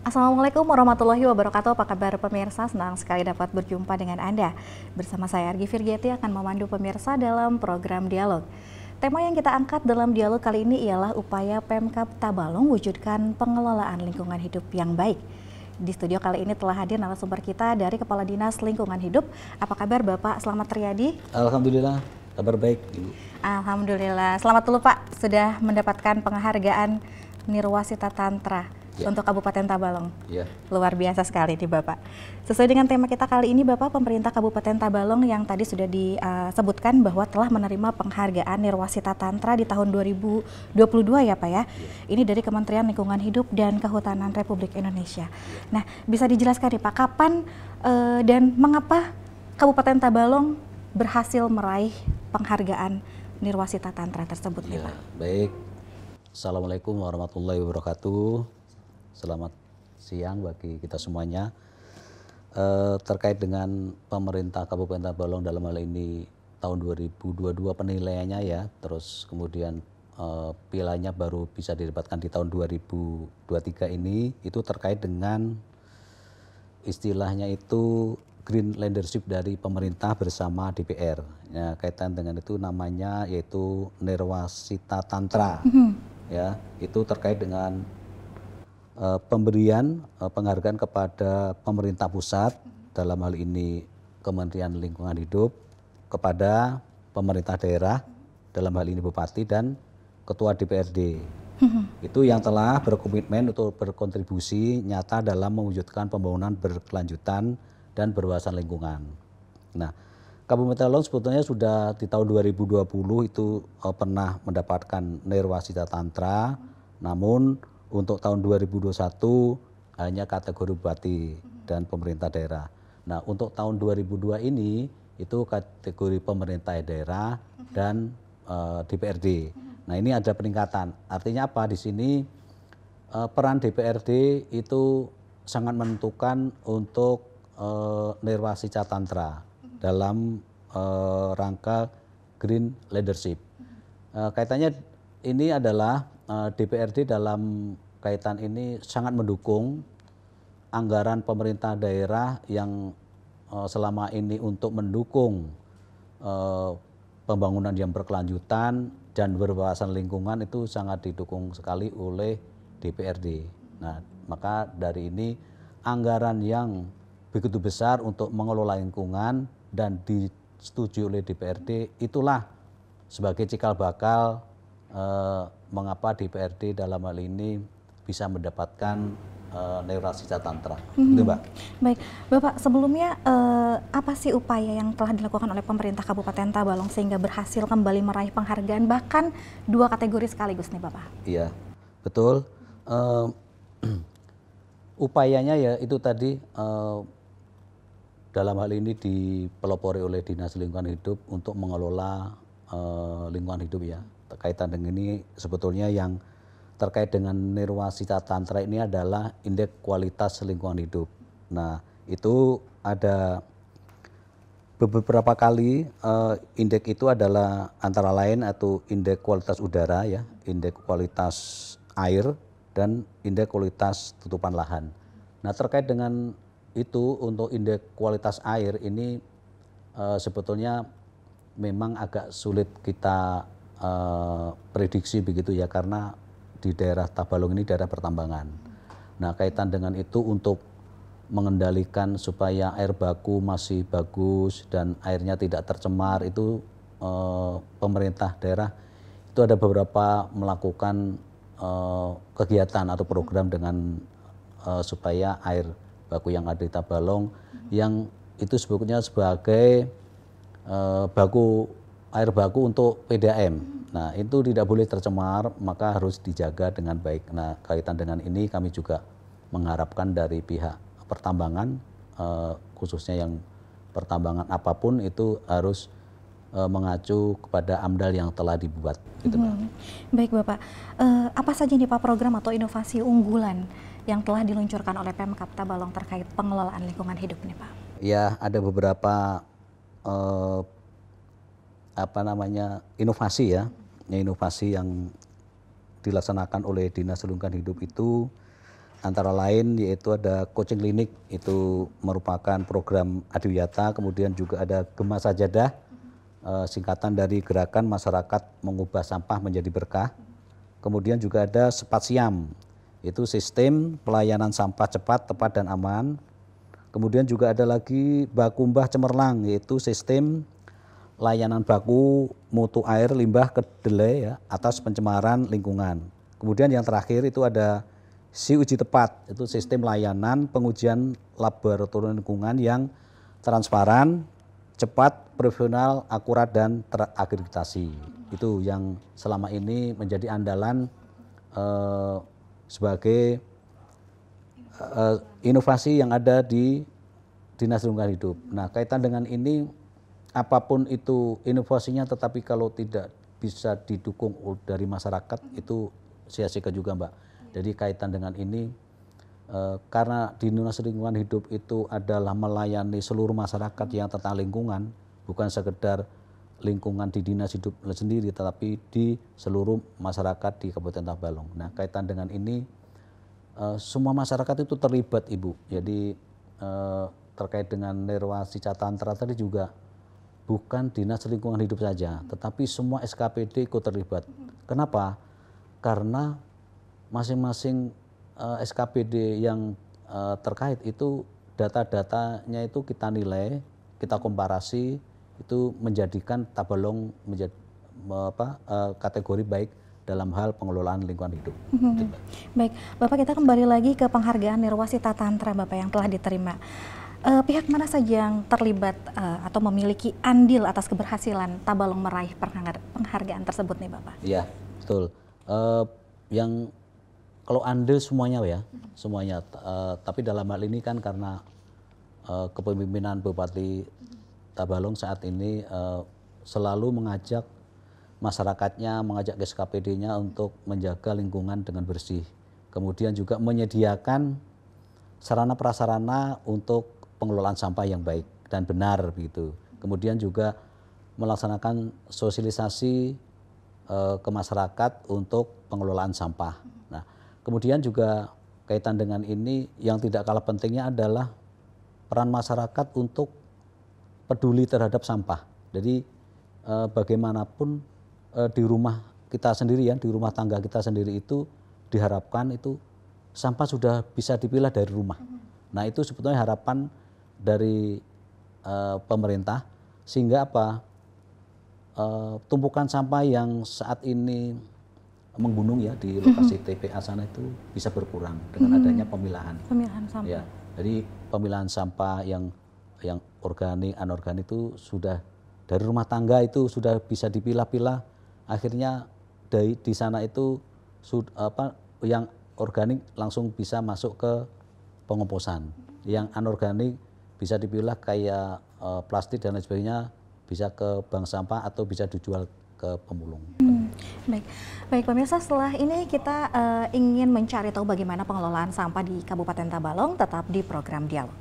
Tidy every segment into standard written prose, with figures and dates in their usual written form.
Assalamualaikum warahmatullahi wabarakatuh. Apa kabar pemirsa? Senang sekali dapat berjumpa dengan Anda. Bersama saya Argi Firgiati akan memandu pemirsa dalam program Dialog. Tema yang kita angkat dalam dialog kali ini ialah upaya Pemkab Tabalong wujudkan pengelolaan lingkungan hidup yang baik. Di studio kali ini telah hadir narasumber kita dari Kepala Dinas Lingkungan Hidup. Apa kabar Bapak Slamet Riyadi? Alhamdulillah, kabar baik Ibu. Alhamdulillah. Selamat dulu Pak, sudah mendapatkan penghargaan Nirwasita Tantra untuk Kabupaten Tabalong. Ya. Luar biasa sekali nih Bapak. Sesuai dengan tema kita kali ini Bapak, pemerintah Kabupaten Tabalong yang tadi sudah disebutkan bahwa telah menerima penghargaan Nirwasita Tantra di tahun 2022 ya Pak ya. Ini dari Kementerian Lingkungan Hidup dan Kehutanan Republik Indonesia. Nah, bisa dijelaskan nih Pak, kapan dan mengapa Kabupaten Tabalong berhasil meraih penghargaan Nirwasita Tantra tersebut nih Pak? Baik. Assalamualaikum warahmatullahi wabarakatuh. Selamat siang bagi kita semuanya. Terkait dengan pemerintah Kabupaten Tabalong dalam hal ini tahun 2022 penilaiannya ya, terus kemudian pialanya baru bisa didapatkan di tahun 2023 ini, itu terkait dengan istilahnya itu green leadership dari pemerintah bersama DPR. Ya, kaitan dengan itu namanya yaitu Nirwasita Tantra. Ya, itu terkait dengan pemberian penghargaan kepada pemerintah pusat, dalam hal ini Kementerian Lingkungan Hidup, kepada pemerintah daerah, dalam hal ini Bupati dan Ketua DPRD. Itu yang telah berkomitmen untuk berkontribusi nyata dalam mewujudkan pembangunan berkelanjutan dan berwawasan lingkungan. Nah, Kabupaten Tabalong sebetulnya sudah di tahun 2020 itu pernah mendapatkan Nirwasita Tantra, namun untuk tahun 2021 hanya kategori bupati dan pemerintah daerah. Nah, untuk tahun 2002 ini itu kategori pemerintah daerah dan DPRD. Nah, ini ada peningkatan. Artinya apa? Di sini peran DPRD itu sangat menentukan untuk Nirwasita Tantra dalam rangka green leadership. Kaitannya ini adalah DPRD dalam kaitan ini sangat mendukung anggaran pemerintah daerah yang selama ini untuk mendukung pembangunan yang berkelanjutan dan berwawasan lingkungan itu sangat didukung sekali oleh DPRD. Nah, maka dari ini anggaran yang begitu besar untuk mengelola lingkungan dan disetujui oleh DPRD itulah sebagai cikal bakal mengapa DPRD dalam hal ini bisa mendapatkan Nirwasita Tantra. Gitu, Mbak. Baik, Bapak sebelumnya apa sih upaya yang telah dilakukan oleh pemerintah Kabupaten Tabalong sehingga berhasil kembali meraih penghargaan bahkan 2 kategori sekaligus nih Bapak? Iya, betul. Upayanya ya itu tadi dalam hal ini dipelopori oleh Dinas Lingkungan Hidup untuk mengelola lingkungan hidup ya. Kaitan dengan ini sebetulnya yang terkait dengan Nirwasita Tantra ini adalah indeks kualitas lingkungan hidup. Nah, itu ada beberapa kali indeks itu adalah antara lain atau indeks kualitas udara ya, indeks kualitas air dan indeks kualitas tutupan lahan. Nah, terkait dengan itu untuk indeks kualitas air ini sebetulnya memang agak sulit kita prediksi begitu ya, karena di daerah Tabalong ini daerah pertambangan. Nah, kaitan dengan itu untuk mengendalikan supaya air baku masih bagus dan airnya tidak tercemar itu pemerintah daerah itu ada beberapa melakukan kegiatan atau program dengan supaya air baku yang ada di Tabalong yang itu sebetulnya sebagai air baku untuk PDAM. Nah, itu tidak boleh tercemar, maka harus dijaga dengan baik. Nah, kaitan dengan ini kami juga mengharapkan dari pihak pertambangan, khususnya yang pertambangan apapun itu harus mengacu kepada AMDAL yang telah dibuat. Gitu, Baik Bapak, apa saja nih Pak program atau inovasi unggulan yang telah diluncurkan oleh Pemkab Tabalong terkait pengelolaan lingkungan hidup nih Pak? Ya, ada beberapa inovasi ya, inovasi yang dilaksanakan oleh Dinas Lingkungan Hidup itu antara lain yaitu ada coaching klinik, itu merupakan program Adiwiyata, kemudian juga ada Gema Sajadah, singkatan dari Gerakan Masyarakat Mengubah Sampah Menjadi Berkah. Kemudian juga ada Spasiam, itu sistem pelayanan sampah cepat, tepat, dan aman. Kemudian juga ada lagi Bakumbah Cemerlang, yaitu sistem layanan baku mutu air limbah kedelai ya, atas pencemaran lingkungan. Kemudian yang terakhir itu ada Si Uji Tepat, itu sistem layanan pengujian laboratorium lingkungan yang transparan, cepat, profesional, akurat, dan terakreditasi. Itu yang selama ini menjadi andalan sebagai inovasi yang ada di Dinas Lingkungan Hidup. Nah, kaitan dengan ini, apapun itu inovasinya, tetapi kalau tidak bisa didukung dari masyarakat, itu sia-sia juga, Mbak. Jadi kaitan dengan ini, karena di Dinas Lingkungan Hidup itu adalah melayani seluruh masyarakat yang tentang lingkungan, bukan sekedar lingkungan di Dinas Hidup sendiri, tetapi di seluruh masyarakat di Kabupaten Tabalong. Nah, kaitan dengan ini, semua masyarakat itu terlibat, Ibu. Jadi terkait dengan Nirwasi Catantra tadi juga bukan Dinas Lingkungan Hidup saja, tetapi semua SKPD ikut terlibat. Kenapa? Karena masing-masing SKPD yang terkait itu data-datanya itu kita nilai, kita komparasi, itu menjadikan Tabalong menjadi kategori baik dalam hal pengelolaan lingkungan hidup. Baik, Bapak, kita kembali lagi ke penghargaan Nirwasi Catantra Bapak yang telah diterima. Pihak mana saja yang terlibat atau memiliki andil atas keberhasilan Tabalong meraih penghargaan tersebut nih Bapak? Iya, betul. Yang kalau andil semuanya ya, semuanya. Tapi dalam hal ini kan karena kepemimpinan Bupati Tabalong saat ini selalu mengajak masyarakatnya, mengajak SKPD-nya untuk menjaga lingkungan dengan bersih. Kemudian juga menyediakan sarana prasarana untuk pengelolaan sampah yang baik dan benar begitu. Kemudian juga melaksanakan sosialisasi ke masyarakat untuk pengelolaan sampah. Nah, kemudian juga kaitan dengan ini yang tidak kalah pentingnya adalah peran masyarakat untuk peduli terhadap sampah. Jadi bagaimanapun di rumah kita sendiri ya, di rumah tangga kita sendiri itu diharapkan itu sampah sudah bisa dipilah dari rumah. Nah, itu sebetulnya harapan dari pemerintah, sehingga apa, tumpukan sampah yang saat ini menggunung ya di lokasi TPA sana itu bisa berkurang dengan adanya pemilahan. Pemilahan sampah. Ya, jadi pemilahan sampah yang organik, anorganik itu sudah dari rumah tangga itu sudah bisa dipilah-pilah. Akhirnya di sana itu yang organik langsung bisa masuk ke pengomposan. Yang anorganik bisa dipilah kayak plastik dan lain sebagainya, bisa ke bank sampah atau bisa dijual ke pemulung. Baik pemirsa, setelah ini kita ingin mencari tahu bagaimana pengelolaan sampah di Kabupaten Tabalong, tetap di program Dialog.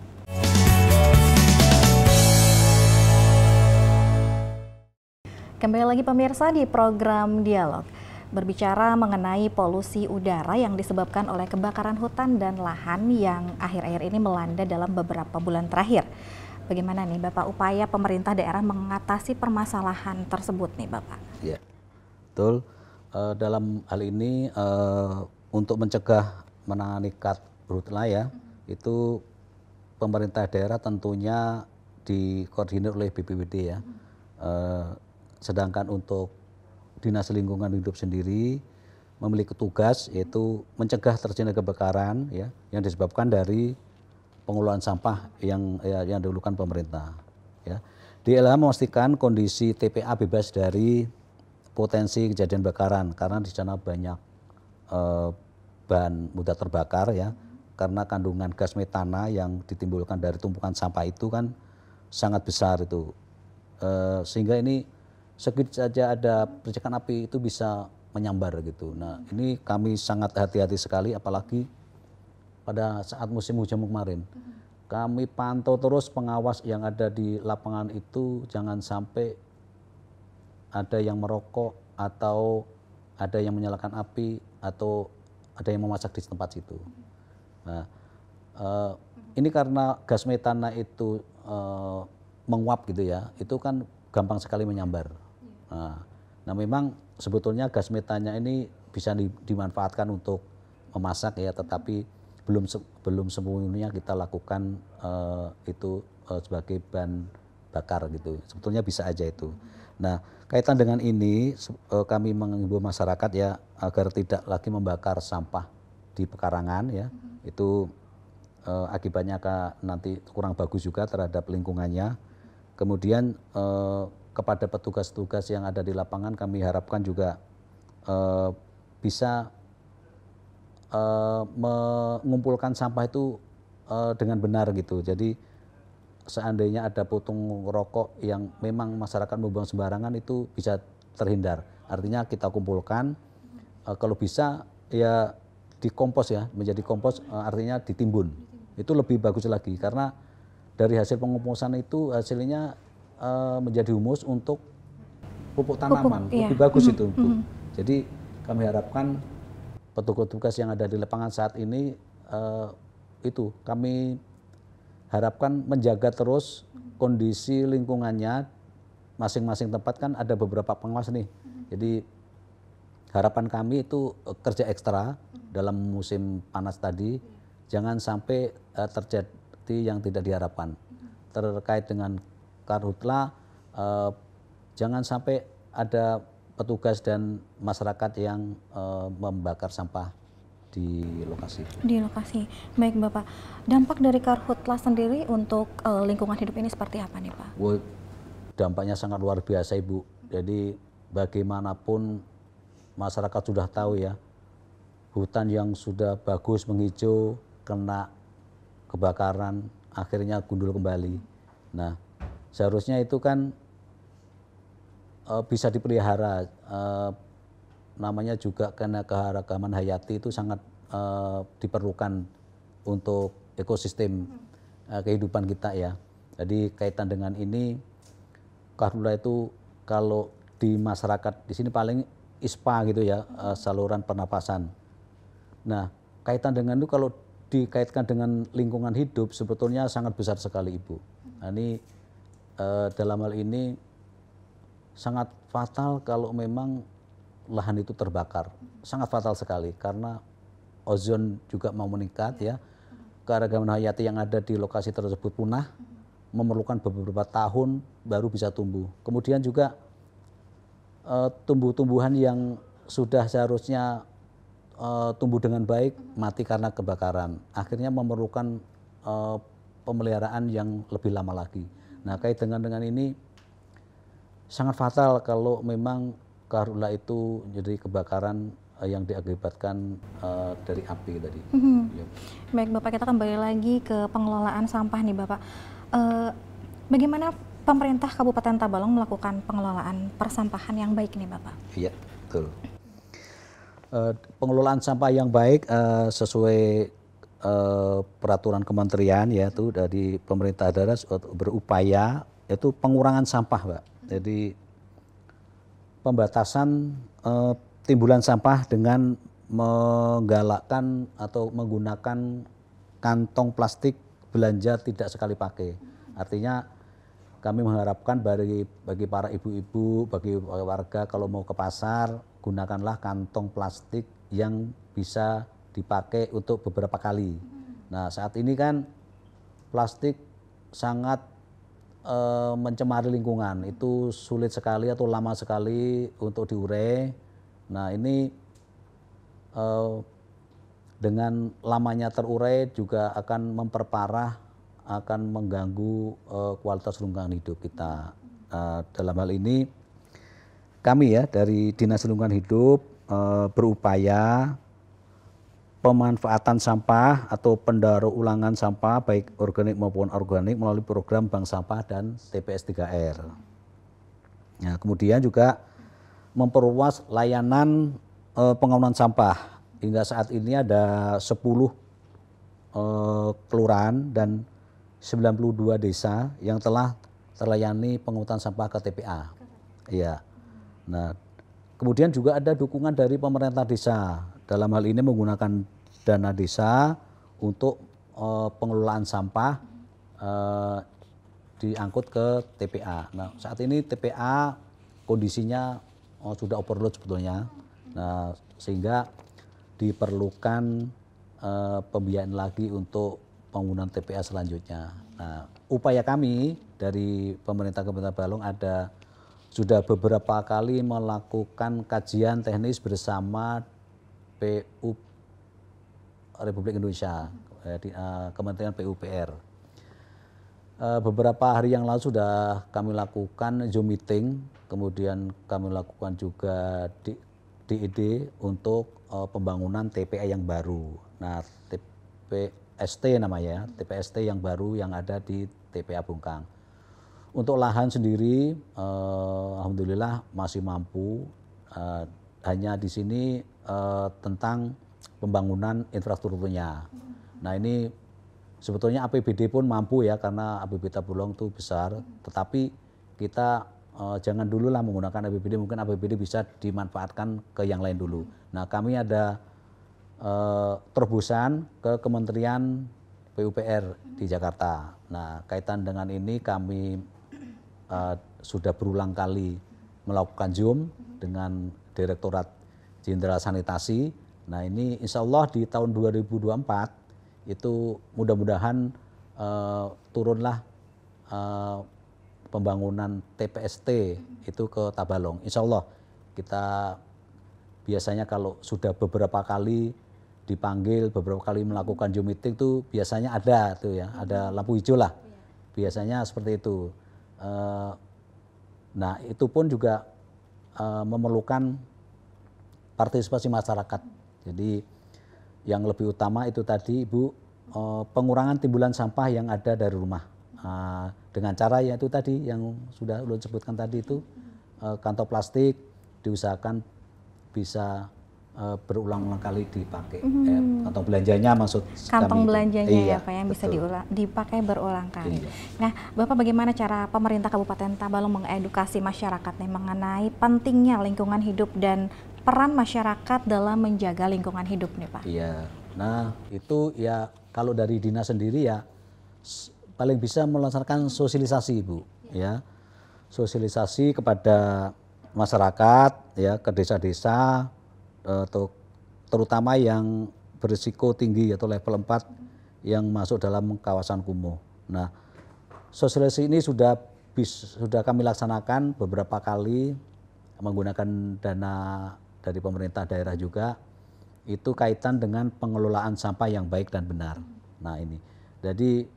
Kembali lagi pemirsa di program Dialog, berbicara mengenai polusi udara yang disebabkan oleh kebakaran hutan dan lahan yang akhir-akhir ini melanda dalam beberapa bulan terakhir. Bagaimana nih Bapak upaya pemerintah daerah mengatasi permasalahan tersebut nih Bapak? Ya, betul. Dalam hal ini untuk mencegah menangani karhutla ya, itu pemerintah daerah tentunya dikoordinir oleh BPWD ya. Sedangkan untuk Dinas Lingkungan Hidup sendiri memiliki tugas yaitu mencegah terjadinya kebakaran ya yang disebabkan dari pengelolaan sampah yang dilakukan pemerintah ya. DLH memastikan kondisi TPA bebas dari potensi kejadian kebakaran karena di sana banyak bahan mudah terbakar ya, karena kandungan gas metana yang ditimbulkan dari tumpukan sampah itu kan sangat besar itu, sehingga ini sedikit saja ada percikan api itu bisa menyambar gitu. Nah, ini kami sangat hati-hati sekali, apalagi pada saat musim hujan kemarin. Kami pantau terus pengawas yang ada di lapangan itu, jangan sampai ada yang merokok atau ada yang menyalakan api atau ada yang memasak di tempat situ. Nah, ini karena gas metana itu menguap gitu ya, itu kan gampang sekali menyambar. Nah, memang sebetulnya gas metannya ini bisa dimanfaatkan untuk memasak ya, tetapi belum semuanya kita lakukan itu sebagai bahan bakar gitu. Sebetulnya bisa aja itu. Nah, kaitan dengan ini kami mengimbau masyarakat ya agar tidak lagi membakar sampah di pekarangan ya. Itu akibatnya nanti kurang bagus juga terhadap lingkungannya. Kemudian kepada petugas-petugas yang ada di lapangan kami harapkan juga bisa mengumpulkan sampah itu dengan benar gitu. Jadi seandainya ada puntung rokok yang memang masyarakat membuang sembarangan itu bisa terhindar. Artinya kita kumpulkan, kalau bisa ya dikompos ya, menjadi kompos, artinya ditimbun. Itu lebih bagus lagi karena dari hasil pengomposan itu hasilnya menjadi humus untuk pupuk tanaman, lebih bagus itu. Jadi kami harapkan petugas-petugas yang ada di lapangan saat ini itu kami harapkan menjaga terus kondisi lingkungannya, masing-masing tempat kan ada beberapa pengawas nih. Jadi harapan kami itu kerja ekstra dalam musim panas tadi, jangan sampai terjadi yang tidak diharapkan. Terkait dengan karhutla, jangan sampai ada petugas dan masyarakat yang membakar sampah di lokasi. Di lokasi. Baik Bapak, dampak dari karhutla sendiri untuk lingkungan hidup ini seperti apa nih Pak? Dampaknya sangat luar biasa Ibu. Jadi bagaimanapun masyarakat sudah tahu ya, hutan yang sudah bagus menghijau kena kebakaran, akhirnya gundul kembali. Nah, seharusnya itu kan bisa dipelihara, namanya juga karena keanekaragaman hayati itu sangat diperlukan untuk ekosistem kehidupan kita ya. Jadi kaitan dengan ini, karhutla itu kalau di masyarakat di sini paling ISPA gitu ya, saluran pernapasan. Nah, kaitan dengan itu kalau dikaitkan dengan lingkungan hidup sebetulnya sangat besar sekali Ibu. Nah, ini dalam hal ini sangat fatal kalau memang lahan itu terbakar, sangat fatal sekali karena ozon juga mau meningkat ya, keanekaragaman hayati yang ada di lokasi tersebut punah, memerlukan beberapa tahun baru bisa tumbuh. Kemudian juga tumbuh-tumbuhan yang sudah seharusnya tumbuh dengan baik mati karena kebakaran, akhirnya memerlukan pemeliharaan yang lebih lama lagi. Nah, kait dengan ini sangat fatal kalau memang karhutla itu jadi kebakaran yang diakibatkan dari api tadi. Ya. Baik Bapak, kita kembali lagi ke pengelolaan sampah nih Bapak. Bagaimana pemerintah Kabupaten Tabalong melakukan pengelolaan persampahan yang baik nih Bapak? Iya, betul. Pengelolaan sampah yang baik sesuai peraturan kementerian yaitu dari pemerintah daerah berupaya yaitu pengurangan sampah, Pak. Jadi pembatasan timbulan sampah dengan menggalakkan atau menggunakan kantong plastik belanja tidak sekali pakai. Artinya kami mengharapkan bagi para ibu-ibu, bagi warga kalau mau ke pasar, gunakanlah kantong plastik yang bisa dipakai untuk beberapa kali. Nah, saat ini kan plastik sangat mencemari lingkungan, itu sulit sekali atau lama sekali untuk diurai. Nah, ini dengan lamanya terurai juga akan memperparah, akan mengganggu kualitas lingkungan hidup kita. Dalam hal ini kami ya dari Dinas Lingkungan Hidup berupaya pemanfaatan sampah atau pendaur ulangan sampah baik organik maupun organik melalui program Bank Sampah dan TPS 3R. Nah, kemudian juga memperluas layanan pengelolaan sampah. Hingga saat ini ada 10 kelurahan dan 92 desa yang telah terlayani pengungutan sampah ke TPA. Iya. Nah, kemudian juga ada dukungan dari pemerintah desa. Dalam hal ini menggunakan dana desa untuk pengelolaan sampah diangkut ke TPA. Nah, saat ini TPA kondisinya sudah overload sebetulnya. Nah, sehingga diperlukan pembiayaan lagi untuk penggunaan TPA selanjutnya. Nah, upaya kami dari pemerintah Kabupaten Balong sudah beberapa kali melakukan kajian teknis bersama PU Republik Indonesia, Kementerian PUPR. Beberapa hari yang lalu sudah kami lakukan Zoom meeting, kemudian kami lakukan juga DED untuk pembangunan TPA yang baru. Nah, TPST namanya, TPST yang baru yang ada di TPA Bungkang. Untuk lahan sendiri, alhamdulillah masih mampu. Hanya di sini tentang pembangunan infrastrukturnya. Nah, ini sebetulnya APBD pun mampu ya, karena APBD Tabulong itu besar, tetapi kita jangan dulu lah menggunakan APBD, mungkin APBD bisa dimanfaatkan ke yang lain dulu. Nah, kami ada terobosan ke Kementerian PUPR di Jakarta. Nah, kaitan dengan ini kami sudah berulang kali melakukan Zoom dengan Direktorat Jenderal Sanitasi. Nah, ini insya Allah di tahun 2024 itu mudah-mudahan turunlah pembangunan TPST itu ke Tabalong. Insya Allah kita biasanya kalau sudah beberapa kali dipanggil, beberapa kali melakukan Zoom meeting itu biasanya ada tuh ya, ada lampu hijau lah. Biasanya seperti itu. Nah, itu pun juga memerlukan partisipasi masyarakat. Jadi yang lebih utama itu tadi Ibu, pengurangan timbulan sampah yang ada dari rumah. Dengan cara yaitu tadi yang sudah ulun sebutkan tadi itu, kantong plastik diusahakan bisa berulang-ulang kali dipakai. Kantong belanjanya maksud kantong belanjanya iya, ya Pak, yang bisa betul. dipakai berulang kali. Iya. Nah, Bapak bagaimana cara pemerintah Kabupaten Tabalong mengedukasi masyarakat nih mengenai pentingnya lingkungan hidup dan peran masyarakat dalam menjaga lingkungan hidup nih Pak? Iya. Nah, itu ya kalau dari dinas sendiri ya paling bisa melaksanakan sosialisasi Ibu, ya. Sosialisasi kepada masyarakat ya, ke desa-desa terutama yang berisiko tinggi atau level 4 yang masuk dalam kawasan kumuh. Nah, sosialisasi ini sudah kami laksanakan beberapa kali menggunakan dana dari pemerintah daerah juga, itu kaitan dengan pengelolaan sampah yang baik dan benar. Nah, ini jadi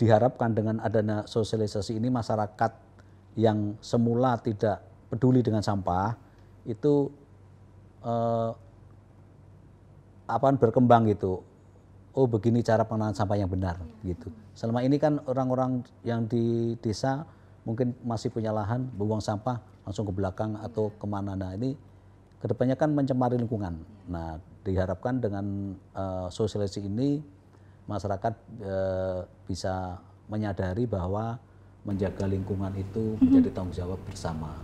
diharapkan dengan adanya sosialisasi ini masyarakat yang semula tidak peduli dengan sampah itu berkembang gitu. Oh, begini cara pengelolaan sampah yang benar gitu. Selama ini kan orang-orang yang di desa mungkin masih punya lahan, buang sampah langsung ke belakang atau kemana. Nah, ini kedepannya kan mencemari lingkungan. Nah, diharapkan dengan sosialisasi ini masyarakat bisa menyadari bahwa menjaga lingkungan itu menjadi tanggung jawab bersama.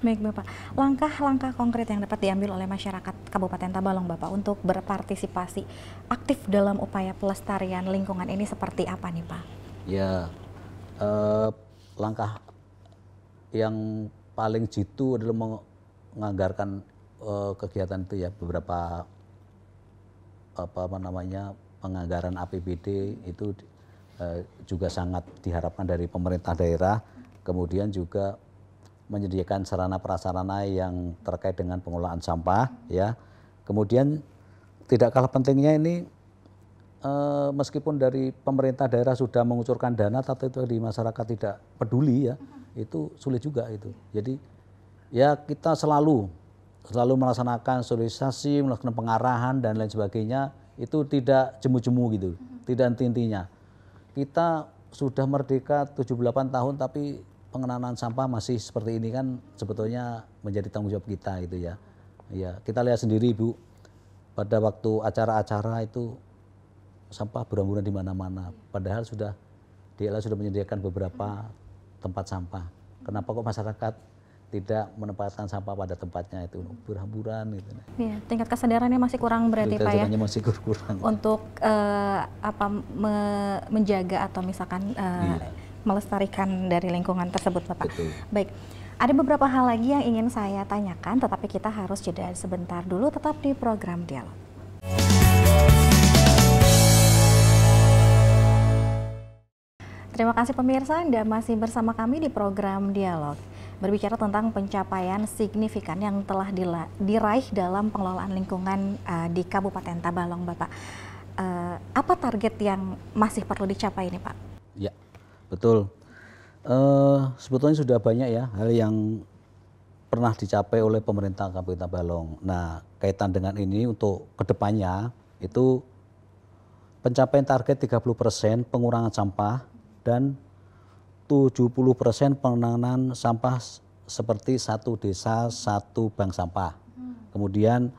Baik Bapak, langkah-langkah konkret yang dapat diambil oleh masyarakat Kabupaten Tabalong Bapak untuk berpartisipasi aktif dalam upaya pelestarian lingkungan ini seperti apa nih Pak? Ya, langkah yang paling jitu adalah menganggarkan kegiatan itu ya, beberapa penganggaran APBD itu juga sangat diharapkan dari pemerintah daerah, kemudian juga menyediakan sarana prasarana yang terkait dengan pengelolaan sampah ya. Kemudian tidak kalah pentingnya ini meskipun dari pemerintah daerah sudah mengucurkan dana, tapi itu di masyarakat tidak peduli ya, itu sulit juga itu. Jadi ya kita selalu melaksanakan sosialisasi, melakukan pengarahan dan lain sebagainya, itu tidak jemu-jemu gitu, tidak henti-hentinya. Kita sudah merdeka 78 tahun tapi pengenalan sampah masih seperti ini kan sebetulnya menjadi tanggung jawab kita gitu ya. Ya, kita lihat sendiri Ibu, pada waktu acara-acara itu sampah berhamburan di mana-mana. Padahal DLA sudah menyediakan beberapa tempat sampah. Kenapa kok masyarakat tidak menempatkan sampah pada tempatnya itu berhamburan gitu. Iya, tingkat kesadarannya masih kurang berarti Pak ya. Masih kurang. Untuk menjaga atau misalkan melestarikan dari lingkungan tersebut Bapak. Betul. Baik. Ada beberapa hal lagi yang ingin saya tanyakan, tetapi kita harus jeda sebentar dulu, tetap di program Dialog. Terima kasih pemirsa, Anda masih bersama kami di program Dialog. Berbicara tentang pencapaian signifikan yang telah diraih dalam pengelolaan lingkungan di Kabupaten Tabalong, Bapak. Apa target yang masih perlu dicapai ini, Pak? Ya, betul. Sebetulnya sudah banyak ya hal yang pernah dicapai oleh pemerintah Kabupaten Tabalong. Nah, kaitan dengan ini untuk kedepannya itu pencapaian target 30% pengurangan sampah dan 70% penanganan sampah seperti satu desa, satu bank sampah. Kemudian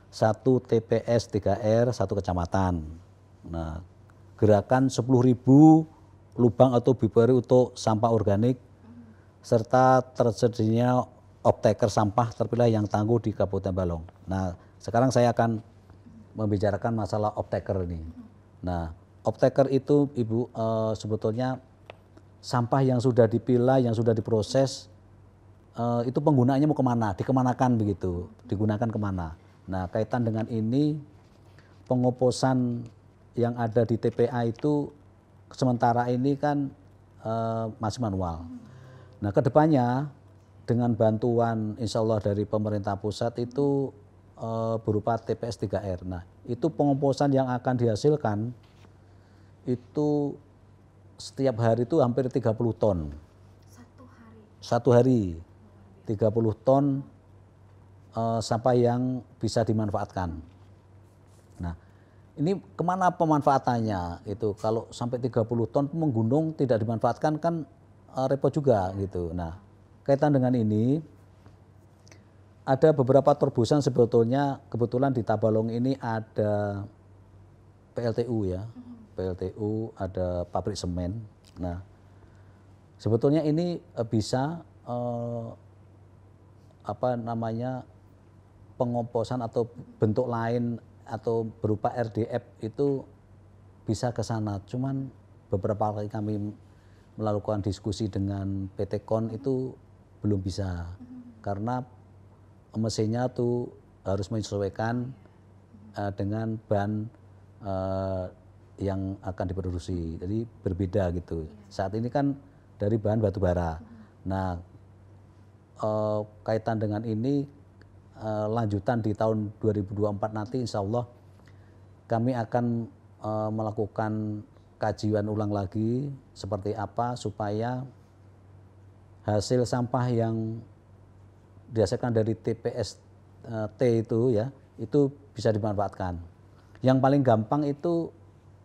satu TPS 3R, satu kecamatan. Nah, gerakan 10.000 lubang atau biberi untuk sampah organik, serta tersedianya off-taker sampah terpilah yang tangguh di Kabupaten Balong. Nah, sekarang saya akan membicarakan masalah off-taker ini. Nah, off-taker itu Ibu sebetulnya sampah yang sudah dipilah, yang sudah diproses, itu penggunaannya mau kemana, dikemanakan begitu, digunakan kemana. Nah, kaitan dengan ini, pengoposan yang ada di TPA itu sementara ini kan masih manual. Nah, kedepannya dengan bantuan insya Allah dari pemerintah pusat itu berupa TPS 3R. Nah, itu pengoposan yang akan dihasilkan itu setiap hari itu hampir 30 ton. Satu hari 30 ton sampah yang bisa dimanfaatkan. Nah, ini kemana pemanfaatannya? Itu kalau sampai 30 ton menggunung tidak dimanfaatkan kan repot juga gitu. Nah, kaitan dengan ini ada beberapa terobosan sebetulnya, kebetulan di Tabalong ini ada PLTU ya. PLTU, ada pabrik semen. Nah, sebetulnya ini bisa pengomposan atau bentuk lain atau berupa RDF itu bisa ke sana. Cuman beberapa kali kami melakukan diskusi dengan PT KON itu belum bisa karena mesinnya tuh harus menyesuaikan dengan ban yang akan diproduksi, jadi berbeda gitu. Saat ini kan dari bahan batu bara. Nah, kaitan dengan ini lanjutan di tahun 2024 nanti insya Allah kami akan melakukan kajian ulang lagi seperti apa supaya hasil sampah yang dihasilkan dari TPS T itu ya, itu bisa dimanfaatkan. Yang paling gampang itu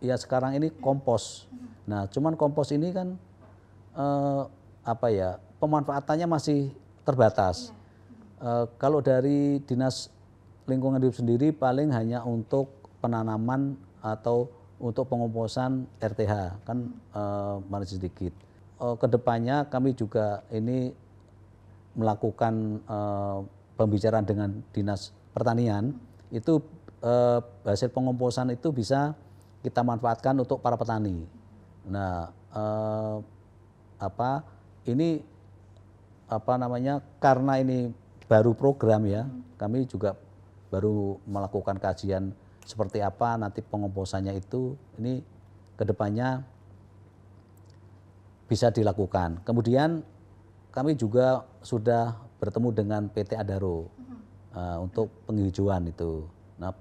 ya sekarang ini kompos. Nah, cuman kompos ini kan pemanfaatannya masih terbatas. Kalau dari Dinas Lingkungan Hidup sendiri paling hanya untuk penanaman atau untuk pengomposan RTH kan masih sedikit. Kedepannya kami juga ini melakukan pembicaraan dengan Dinas Pertanian itu hasil pengomposan itu bisa kita manfaatkan untuk para petani. Nah, karena ini baru program ya, kami juga baru melakukan kajian seperti apa nanti pengomposannya itu, ini kedepannya bisa dilakukan. Kemudian kami juga sudah bertemu dengan PT Adaro untuk penghijauan itu. Nah,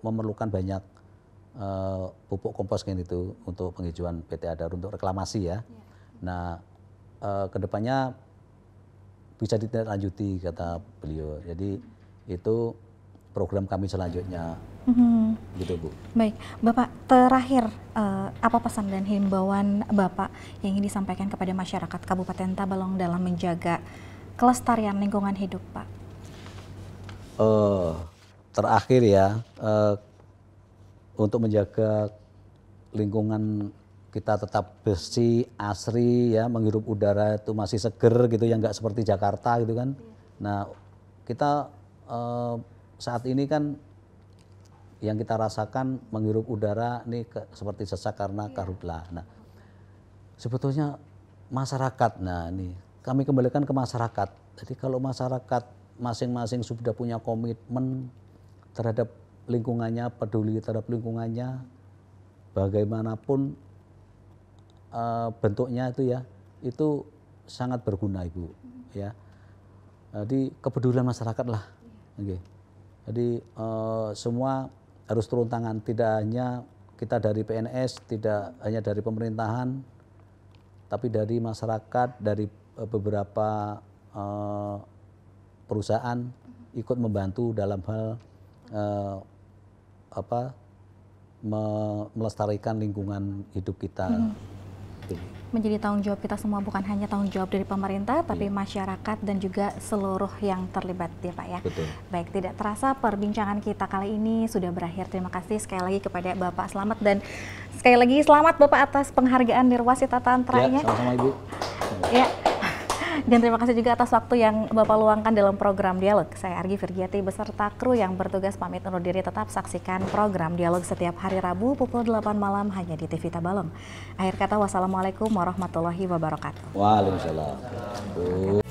memerlukan banyak pupuk kompos itu untuk penghijauan PT Adaro untuk reklamasi ya. Nah, kedepannya bisa ditindaklanjuti kata beliau. Jadi itu program kami selanjutnya. Gitu Bu. Baik, Bapak terakhir apa pesan dan himbauan Bapak yang ingin disampaikan kepada masyarakat Kabupaten Tabalong dalam menjaga kelestarian lingkungan hidup, Pak? Terakhir ya, untuk menjaga lingkungan kita tetap bersih, asri ya, menghirup udara itu masih seger gitu ya, nggak seperti Jakarta gitu kan. Nah kita saat ini kan yang kita rasakan menghirup udara ini seperti sesak karena karhutlah. Nah sebetulnya masyarakat, nah ini kami kembalikan ke masyarakat. Jadi kalau masyarakat masing-masing sudah punya komitmen terhadap lingkungannya, peduli terhadap lingkungannya, bagaimanapun bentuknya itu ya, itu sangat berguna Ibu ya. Jadi kepedulian masyarakat lah. Okay. Jadi semua harus turun tangan, tidak hanya kita dari PNS, tidak hanya dari pemerintahan, tapi dari masyarakat, dari beberapa perusahaan ikut membantu dalam hal melestarikan lingkungan hidup kita. Menjadi tanggung jawab kita semua, bukan hanya tanggung jawab dari pemerintah, tapi masyarakat dan juga seluruh yang terlibat ya Pak ya. Betul. Baik, tidak terasa perbincangan kita kali ini sudah berakhir. Terima kasih sekali lagi kepada Bapak Slamet, dan sekali lagi selamat Bapak atas penghargaan Nirwasita Tantranya. Ya, sama-sama Ibu. Ya. Dan terima kasih juga atas waktu yang Bapak luangkan dalam program Dialog. Saya Argi Virgiati beserta kru yang bertugas pamit undur diri. Tetap saksikan program Dialog setiap hari Rabu pukul 8 malam hanya di TV Tabalong. Akhir kata, wassalamualaikum warahmatullahi wabarakatuh. Waalaikumsalam.